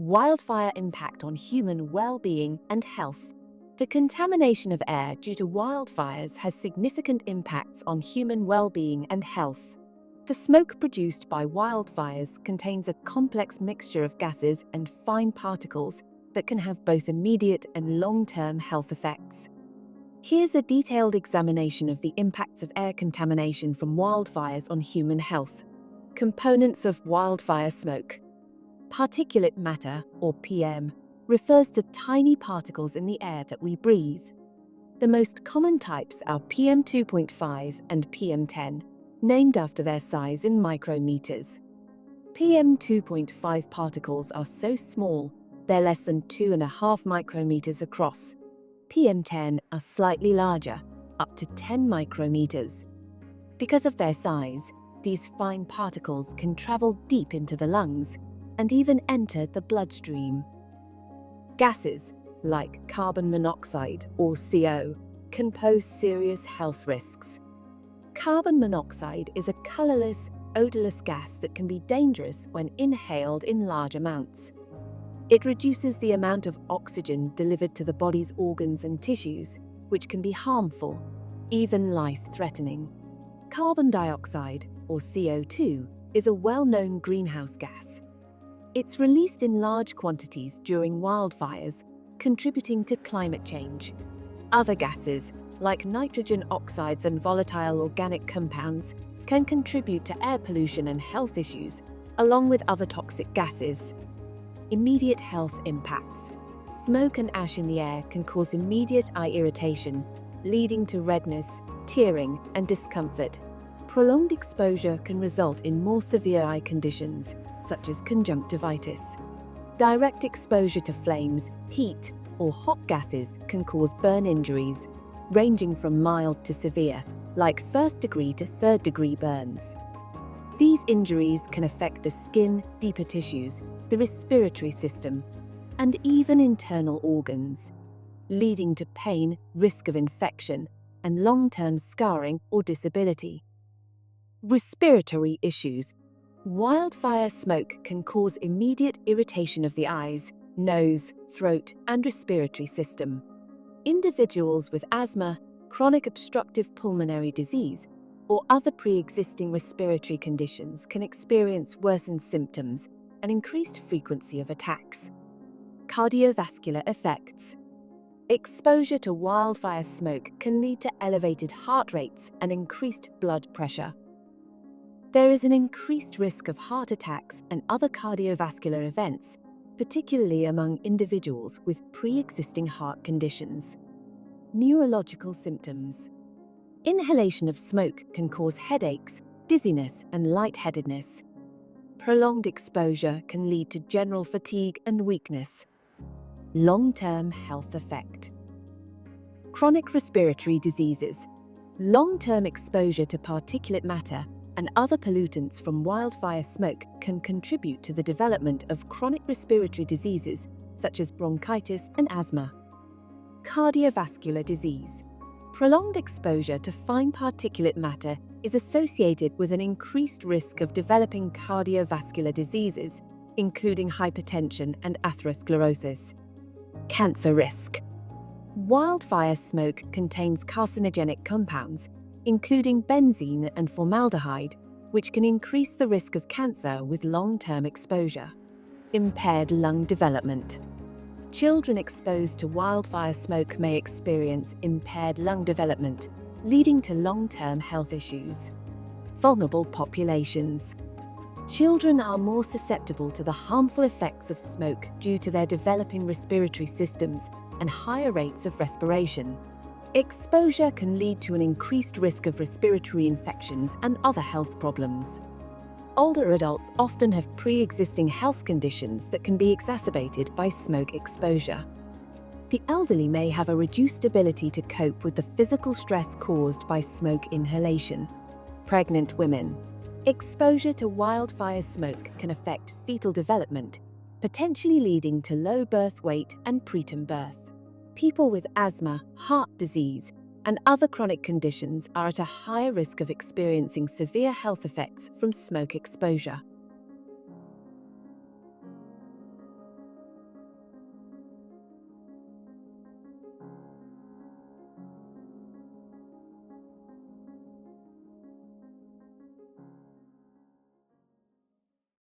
Wildfire impact on human well-being and health. The contamination of air due to wildfires has significant impacts on human well-being and health. The smoke produced by wildfires contains a complex mixture of gases and fine particles that can have both immediate and long-term health effects. Here's a detailed examination of the impacts of air contamination from wildfires on human health. Components of wildfire smoke. Particulate matter, or PM, refers to tiny particles in the air that we breathe. The most common types are PM 2.5 and PM 10, named after their size in micrometers. PM 2.5 particles are so small, they're less than 2.5 micrometers across. PM 10 are slightly larger, up to 10 micrometers. Because of their size, these fine particles can travel deep into the lungs and even enter the bloodstream. Gases, like carbon monoxide or CO, can pose serious health risks. Carbon monoxide is a colorless, odorless gas that can be dangerous when inhaled in large amounts. It reduces the amount of oxygen delivered to the body's organs and tissues, which can be harmful, even life-threatening. Carbon dioxide, or CO2, is a well-known greenhouse gas. It's released in large quantities during wildfires, contributing to climate change. Other gases, like nitrogen oxides and volatile organic compounds, can contribute to air pollution and health issues, along with other toxic gases. Immediate health impacts. Smoke and ash in the air can cause immediate eye irritation, leading to redness, tearing, and discomfort. Prolonged exposure can result in more severe eye conditions, such as conjunctivitis. Direct exposure to flames, heat, or hot gases can cause burn injuries, ranging from mild to severe, like first-degree to third-degree burns. These injuries can affect the skin, deeper tissues, the respiratory system, and even internal organs, leading to pain, risk of infection, and long-term scarring or disability. Respiratory issues. Wildfire smoke can cause immediate irritation of the eyes, nose, throat, and respiratory system. Individuals with asthma, chronic obstructive pulmonary disease, or other pre-existing respiratory conditions can experience worsened symptoms and increased frequency of attacks. Cardiovascular effects. Exposure to wildfire smoke can lead to elevated heart rates and increased blood pressure. There is an increased risk of heart attacks and other cardiovascular events, particularly among individuals with pre-existing heart conditions. Neurological symptoms. Inhalation of smoke can cause headaches, dizziness, and lightheadedness. Prolonged exposure can lead to general fatigue and weakness. Long-term health effect. Chronic respiratory diseases. Long-term exposure to particulate matter and other pollutants from wildfire smoke can contribute to the development of chronic respiratory diseases such as bronchitis and asthma. Cardiovascular disease. Prolonged exposure to fine particulate matter is associated with an increased risk of developing cardiovascular diseases, including hypertension and atherosclerosis. Cancer risk. Wildfire smoke contains carcinogenic compounds, including benzene and formaldehyde, which can increase the risk of cancer with long-term exposure. Impaired lung development. Children exposed to wildfire smoke may experience impaired lung development, leading to long-term health issues. Vulnerable populations. Children are more susceptible to the harmful effects of smoke due to their developing respiratory systems and higher rates of respiration. Exposure can lead to an increased risk of respiratory infections and other health problems. Older adults often have pre-existing health conditions that can be exacerbated by smoke exposure. The elderly may have a reduced ability to cope with the physical stress caused by smoke inhalation. Pregnant women. Exposure to wildfire smoke can affect fetal development, potentially leading to low birth weight and preterm birth. People with asthma, heart disease, and other chronic conditions are at a higher risk of experiencing severe health effects from smoke exposure.